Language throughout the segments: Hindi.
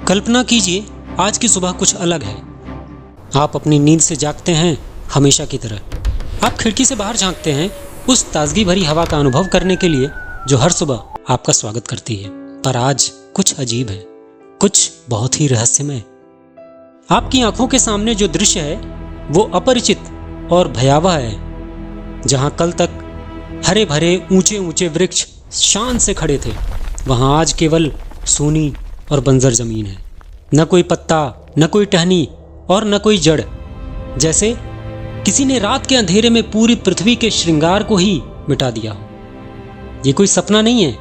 कल्पना कीजिए आज की सुबह कुछ अलग है। आप अपनी नींद से जागते हैं हमेशा की तरह। आप खिड़की से बाहर झांकते हैं उस ताजगी भरी हवा का अनुभव करने के लिए जो हर सुबह आपका स्वागत करती है। पर आज कुछ अजीब है, कुछ बहुत ही रहस्यमय। आपकी आंखों के सामने जो दृश्य है वो अपरिचित और भयावह है। जहां कल तक हरे भरे ऊंचे ऊंचे वृक्ष शान से खड़े थे, वहां आज केवल सूनी और बंजर जमीन है। न कोई पत्ता, न कोई टहनी और न कोई जड़। जैसे किसी ने रात के अंधेरे में पूरी पृथ्वी के श्रृंगार को ही मिटा दिया हो। ये कोई सपना नहीं है,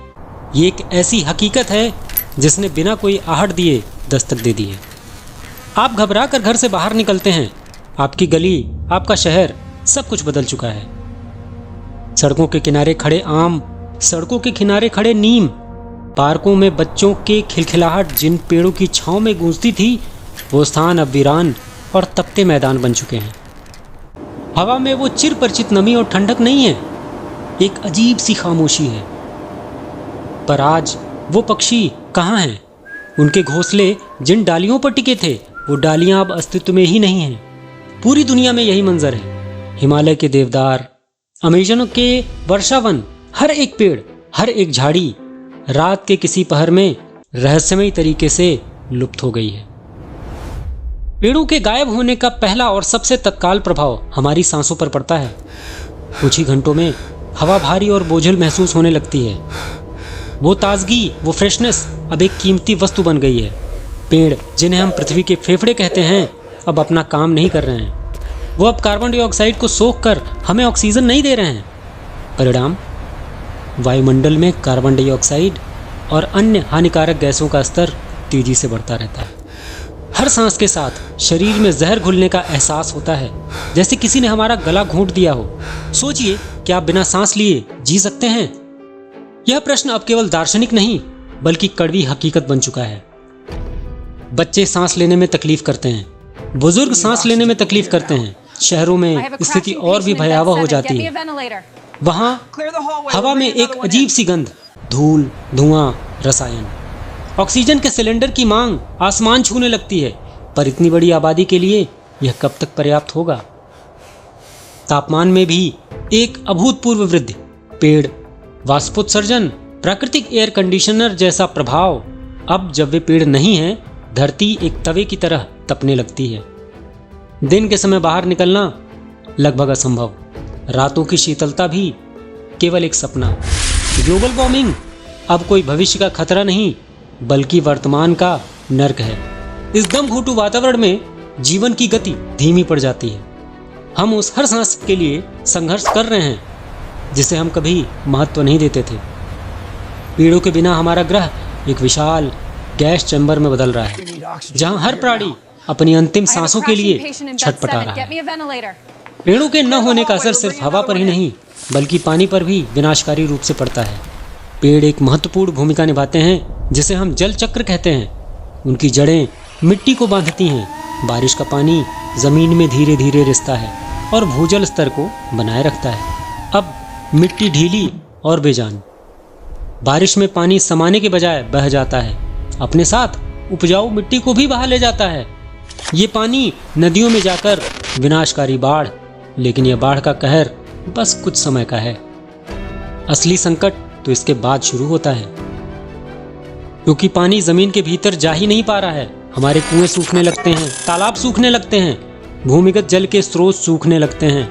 ये एक ऐसी हकीकत है जिसने बिना कोई आहट दिए दस्तक दे दी है। आप घबरा कर घर से बाहर निकलते हैं। आपकी गली, आपका शहर, सब कुछ बदल चुका है। सड़कों के किनारे खड़े आम, सड़कों के किनारे खड़े नीम, पार्कों में बच्चों के खिलखिलाहट जिन पेड़ों की छांव में गूंजती थी, वो स्थान अब वीरान और तपते मैदान बन चुके हैं। हवा में वो चिर परिचित नमी और ठंडक नहीं है, एक अजीब सी खामोशी है। पर आज वो पक्षी कहाँ हैं? उनके घोंसले जिन डालियों पर टिके थे, वो डालियां अब अस्तित्व में ही नहीं हैं। पूरी दुनिया में यही मंजर है। हिमालय के देवदार, अमेजन के वर्षावन, हर एक पेड़, हर एक झाड़ी रात के किसी पहर में रहस्यमयी तरीके से लुप्त हो गई है। पेड़ों के गायब होने का पहला और सबसे तत्काल प्रभाव हमारी सांसों पर पड़ता है। कुछ ही घंटों में हवा भारी और बोझिल महसूस होने लगती है। वो ताजगी, वो फ्रेशनेस अब एक कीमती वस्तु बन गई है। पेड़ जिन्हें हम पृथ्वी के फेफड़े कहते हैं, अब अपना काम नहीं कर रहे हैं। वो अब कार्बन डाइऑक्साइड को सोख कर हमें ऑक्सीजन नहीं दे रहे हैं। परिणाम, वायुमंडल में कार्बन डाइऑक्साइड और अन्य हानिकारक गैसों का स्तर तेजी से बढ़ता रहता है। हर सांस के साथ शरीर में जहर घुलने का एहसास होता है, जैसे किसी ने हमारा गला घोंट दिया हो। सोचिए, क्या आप बिना सांस लिए जी सकते हैं? यह प्रश्न अब केवल दार्शनिक नहीं बल्कि कड़वी हकीकत बन चुका है। बच्चे सांस लेने में तकलीफ करते हैं, बुजुर्ग सांस लेने में तकलीफ करते हैं। शहरों में स्थिति और भी भयावह हो जाती है। वहां हवा में एक अजीब सी गंध, धूल, धुआं, रसायन। ऑक्सीजन के सिलेंडर की मांग आसमान छूने लगती है। पर इतनी बड़ी आबादी के लिए यह कब तक पर्याप्त होगा? तापमान में भी एक अभूतपूर्व वृद्धि, पेड़, वाष्पोत्सर्जन, प्राकृतिक एयर कंडीशनर जैसा प्रभाव। अब जब वे पेड़ नहीं हैं, धरती एक तवे की तरह तपने लगती है। दिन के समय बाहर निकलना लगभग असंभव। रातों की शीतलता भी केवल एक सपना। ग्लोबल वार्मिंग अब कोई भविष्य का खतरा नहीं बल्कि वर्तमान का नर्क है। इस दम घुटू वातावरण में जीवन की गति धीमी पड़ जाती है। हम उस हर सांस के लिए संघर्ष कर रहे हैं जिसे हम कभी महत्व नहीं देते थे। पेड़ों के बिना हमारा ग्रह एक विशाल गैस चैम्बर में बदल रहा है, जहां हर प्राणी अपनी अंतिम सांसों के लिए छटपटा रहा है। पेड़ों के न होने का असर सिर्फ हवा पर ही नहीं बल्कि पानी पर भी विनाशकारी रूप से पड़ता है। पेड़ एक महत्वपूर्ण भूमिका निभाते हैं जिसे हम जल चक्र कहते हैं। उनकी जड़ें मिट्टी को बांधती हैं। बारिश का पानी जमीन में धीरे धीरे रिसता है और भूजल स्तर को बनाए रखता है। अब मिट्टी ढीली और बेजान, बारिश में पानी समाने के बजाय बह जाता है, अपने साथ उपजाऊ मिट्टी को भी बहा ले जाता है। ये पानी नदियों में जाकर विनाशकारी बाढ़, लेकिन यह बाढ़ का कहर बस कुछ समय का है। असली संकट तो इसके बाद शुरू होता है, क्योंकि पानी जमीन के भीतर जा ही नहीं पा रहा है। हमारे कुएं सूखने लगते हैं, तालाब सूखने लगते हैं, भूमिगत जल के स्रोत सूखने लगते हैं।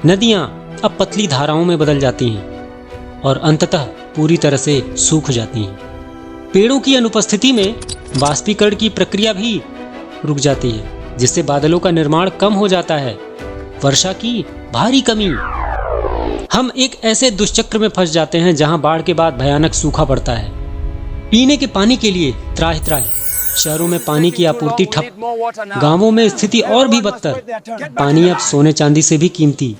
नदियां अब पतली धाराओं में बदल जाती हैं और अंततः पूरी तरह से सूख जाती हैं। पेड़ों की अनुपस्थिति में वाष्पीकरण की प्रक्रिया भी रुक जाती है, जिससे बादलों का निर्माण कम हो जाता है। वर्षा की भारी कमी। हम एक ऐसे दुष्चक्र में फंस जाते हैं जहां बाढ़ के बाद भयानक सूखा पड़ता है। पीने के पानी के लिए त्राहि त्राहि। शहरों में पानी की आपूर्ति ठप, गांवों में स्थिति और भी बदतर। पानी अब सोने चांदी से भी कीमती।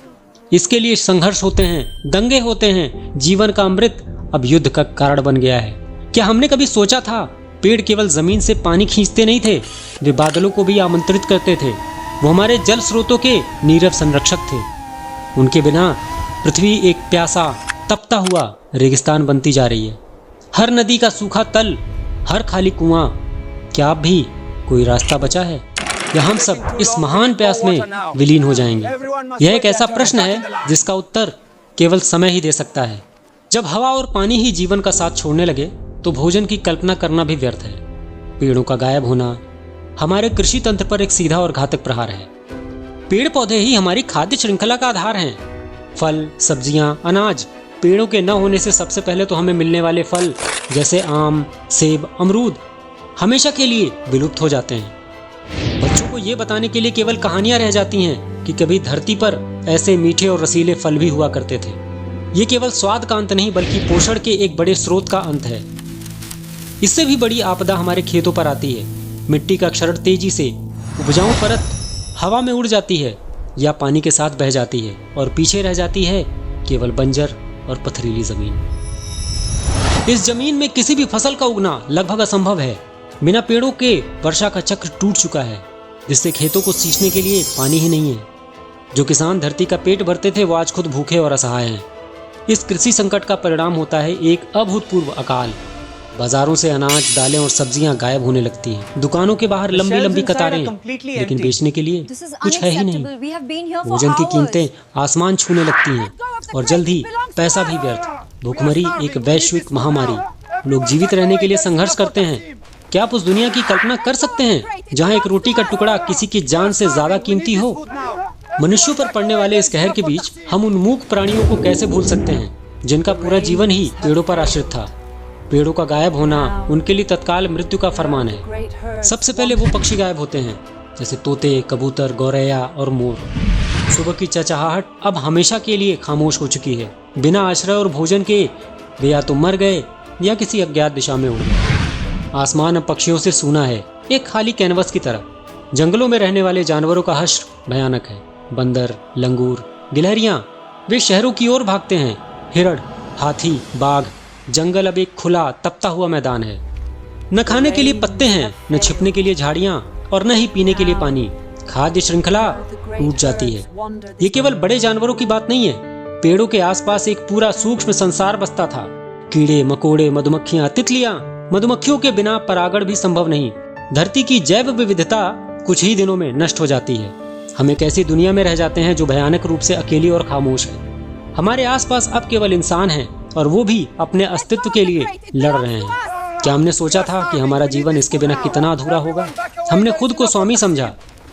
इसके लिए संघर्ष होते हैं, दंगे होते हैं। जीवन का अमृत अब युद्ध का कारण बन गया है। क्या हमने कभी सोचा था पेड़ केवल जमीन से पानी खींचते नहीं थे, वे बादलों को भी आमंत्रित करते थे। वो हमारे जल स्रोतों के नीरव संरक्षक थे। उनके बिना पृथ्वी एक प्यासा, तपता हुआ रेगिस्तान बनती जा रही है। हर नदी का सूखा तल, हर खाली कुआं क्या अब भी कोई रास्ता बचा है या हम सब इस महान प्यास में विलीन हो जाएंगे? यह एक ऐसा प्रश्न है जिसका उत्तर केवल समय ही दे सकता है। जब हवा और पानी ही जीवन का साथ छोड़ने लगे तो भोजन की कल्पना करना भी व्यर्थ है। पेड़ों का गायब होना हमारे कृषि तंत्र पर एक सीधा और घातक प्रहार है। पेड़ पौधे ही हमारी खाद्य श्रृंखला का आधार हैं। फल, सब्जियां, अनाज, पेड़ों के न होने से सबसे पहले तो हमें मिलने वाले फल जैसे आम, सेब, अमरूद हमेशा के लिए विलुप्त हो जाते हैं। बच्चों को ये बताने के लिए केवल कहानियां रह जाती हैं कि कभी धरती पर ऐसे मीठे और रसीले फल भी हुआ करते थे। ये केवल स्वाद का अंत नहीं बल्कि पोषण के एक बड़े स्रोत का अंत है। इससे भी बड़ी आपदा हमारे खेतों पर आती है। मिट्टी का क्षरण तेजी से उपजाऊ परत हवा में उड़ जाती है या पानी के साथ बह जाती है और पीछे रह जाती है केवल बंजर और पथरीली जमीन। इस जमीन में किसी भी फसल का उगना लगभग असंभव है। बिना पेड़ों के वर्षा का चक्र टूट चुका है, जिससे खेतों को सींचने के लिए पानी ही नहीं है। जो किसान धरती का पेट भरते थे वो आज खुद भूखे और असहाय हैं। इस कृषि संकट का परिणाम होता है एक अभूतपूर्व अकाल। बाजारों से अनाज, दालें और सब्जियां गायब होने लगती हैं। दुकानों के बाहर लंबी लंबी कतारें, लेकिन बेचने के लिए कुछ है ही नहीं। भोजन की कीमतें आसमान छूने लगती हैं और जल्द ही पैसा भी व्यर्थ। भूखमरी एक वैश्विक महामारी। लोग जीवित रहने के लिए संघर्ष करते हैं। क्या आप उस दुनिया की कल्पना कर सकते हैं जहां एक रोटी का टुकड़ा किसी की जान से ज्यादा कीमती हो? मनुष्यों पर पड़ने वाले इस कहर के बीच हम उन मूक प्राणियों को कैसे भूल सकते हैं जिनका पूरा जीवन ही पेड़ों पर आश्रित था। पेड़ों का गायब होना उनके लिए तत्काल मृत्यु का फरमान है। सबसे पहले वो पक्षी गायब होते हैं जैसे तोते, कबूतर, गौरैया और मोर। सुबह की चहचहाहट अब हमेशा के लिए खामोश हो चुकी है। बिना आश्रय और भोजन के वे या तो मर गए या किसी अज्ञात दिशा में उड़ गए। आसमान अब पक्षियों से सूना है, एक खाली कैनवस की तरह। जंगलों में रहने वाले जानवरों का हश्र भयानक है। बंदर, लंगूर, गिलहरियां वे शहरों की ओर भागते हैं। हिरण, हाथी, बाघ, जंगल अब एक खुला तपता हुआ मैदान है। न खाने के लिए पत्ते हैं, न छिपने के लिए झाड़ियां और न ही पीने के लिए पानी। खाद्य श्रृंखला टूट जाती है। ये केवल बड़े जानवरों की बात नहीं है। पेड़ों के आसपास एक पूरा सूक्ष्म संसार बसता था। कीड़े मकोड़े, मधुमक्खियां, तितलियां। मधुमक्खियों के बिना परागण भी संभव नहीं। धरती की जैव विविधता कुछ ही दिनों में नष्ट हो जाती है। हम एक ऐसी दुनिया में रह जाते हैं जो भयानक रूप से अकेली और खामोश है। हमारे आसपास अब केवल इंसान हैं और वो भी अपने अस्तित्व के लिए लड़ रहे हैं। क्या हमने सोचा था कि हमारा जीवन इसके बिना कितना अधूरा होगा? हमने खुद को स्वामी समझा।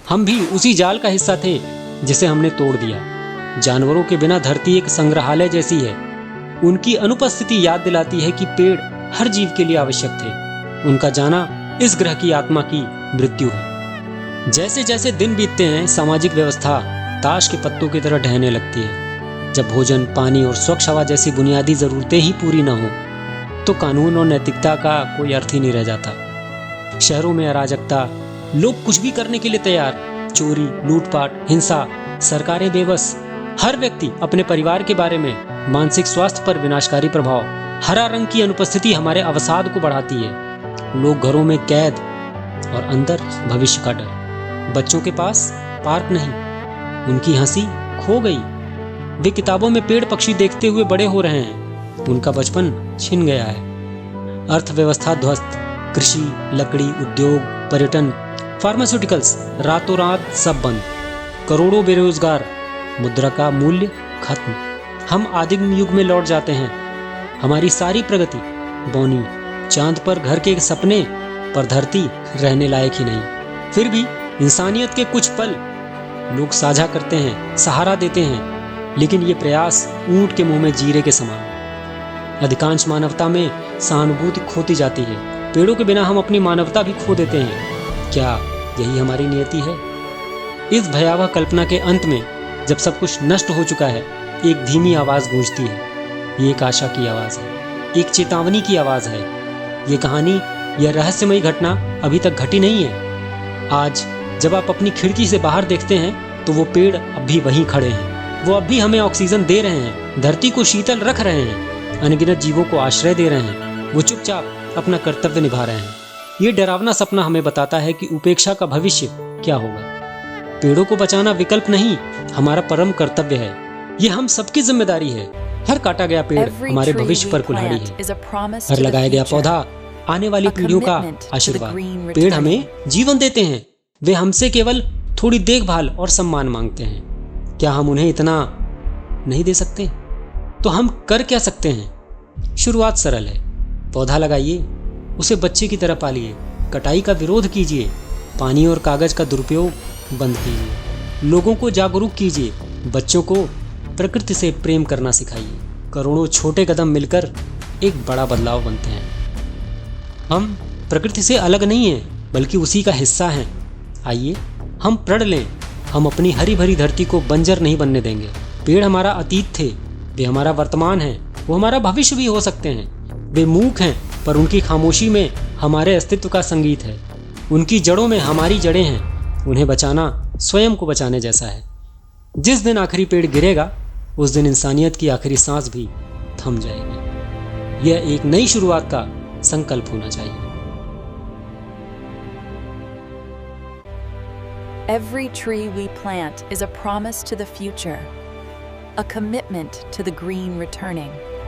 हम भी उसी जाल का हिस्सा थे जिसे हमने तोड़ दिया। जानवरों के बिना धरती एक संग्रहालय जैसी है। उनकी अनुपस्थिति याद दिलाती है कि पेड़ हर जीव के लिए आवश्यक थे। उनका जाना इस ग्रह की आत्मा की मृत्यु है। जैसे जैसे दिन बीतते हैं सामाजिक व्यवस्था ताश के पत्तों की तरह ढहने लगती है। जब भोजन, पानी और स्वच्छ हवा जैसी बुनियादी जरूरतें ही पूरी ना हो तो कानून और नैतिकता का कोई अर्थ ही नहीं रह जाता। शहरों में अराजकता, लोग कुछ भी करने के लिए तैयार। चोरी, लूटपाट, हिंसा, सरकारें बेबस। हर व्यक्ति अपने परिवार के बारे में, मानसिक स्वास्थ्य पर विनाशकारी प्रभाव। हरा रंग की अनुपस्थिति हमारे अवसाद को बढ़ाती है। लोग घरों में कैद और अंदर भविष्य का डर। बच्चों के पास पार्क नहीं, उनकी हंसी खो गई। वे किताबों में पेड़ पक्षी देखते हुए बड़े हो रहे हैं। उनका बचपन छिन गया है। अर्थव्यवस्था ध्वस्त। कृषि, लकड़ी उद्योग, पर्यटन, फार्मास्यूटिकल्स, रातों रात सब बंद। करोड़ों बेरोजगार। मुद्रा का मूल्य खत्म। हम आदिम युग में लौट जाते हैं। हमारी सारी प्रगति बौनी। चांद पर घर के सपने, पर धरती रहने लायक ही नहीं। फिर भी इंसानियत के कुछ पल लोग साझा करते हैं, सहारा देते हैं, लेकिन ये प्रयास ऊंट के मुंह में जीरे के समान। अधिकांश मानवता में सहानुभूति खोती जाती है। पेड़ों के बिना हम अपनी मानवता भी खो देते हैं। क्या यही हमारी नियति है? इस भयावह कल्पना के अंत में जब सब कुछ नष्ट हो चुका है, एक धीमी आवाज गूंजती है। ये एक आशा की आवाज है, एक चेतावनी की आवाज है। ये कहानी, यह रहस्यमयी घटना अभी तक घटी नहीं है। आज जब आप अपनी खिड़की से बाहर देखते हैं तो वो पेड़ अब भी वहीं खड़े हैं। वो अब भी हमें ऑक्सीजन दे रहे हैं, धरती को शीतल रख रहे हैं, अनगिनत जीवों को आश्रय दे रहे हैं। वो चुपचाप अपना कर्तव्य निभा रहे हैं। ये डरावना सपना हमें बताता है कि उपेक्षा का भविष्य क्या होगा। पेड़ों को बचाना विकल्प नहीं, हमारा परम कर्तव्य है। ये हम सबकी जिम्मेदारी है। हर काटा गया पेड़ हमारे भविष्य पर कुल्हाड़ी है। हर लगाया गया पौधा आने वाली पीढ़ियों का आशीर्वाद। पेड़ हमें जीवन देते हैं, वे हमसे केवल थोड़ी देखभाल और सम्मान मांगते हैं। क्या हम उन्हें इतना नहीं दे सकते? तो हम कर क्या सकते हैं? शुरुआत सरल है। पौधा लगाइए, उसे बच्चे की तरह पालिए, कटाई का विरोध कीजिए, पानी और कागज का दुरुपयोग बंद कीजिए, लोगों को जागरूक कीजिए, बच्चों को प्रकृति से प्रेम करना सिखाइए। करोड़ों छोटे कदम मिलकर एक बड़ा बदलाव बनते हैं। हम प्रकृति से अलग नहीं हैं, बल्कि उसी का हिस्सा हैं। आइए हम प्रण लें, हम अपनी हरी भरी धरती को बंजर नहीं बनने देंगे। पेड़ हमारा अतीत थे, वे हमारा वर्तमान है, वो हमारा भविष्य भी हो सकते हैं। वे मूक हैं, पर उनकी खामोशी में हमारे अस्तित्व का संगीत है। उनकी जड़ों में हमारी जड़ें हैं। उन्हें बचाना स्वयं को बचाने जैसा है। जिस दिन आखिरी पेड़ गिरेगा, उस दिन इंसानियत की आखिरी सांस भी थम जाएगी। यह एक नई शुरुआत का संकल्प होना चाहिए। Every tree we plant is a promise to the future, a commitment to the green returning.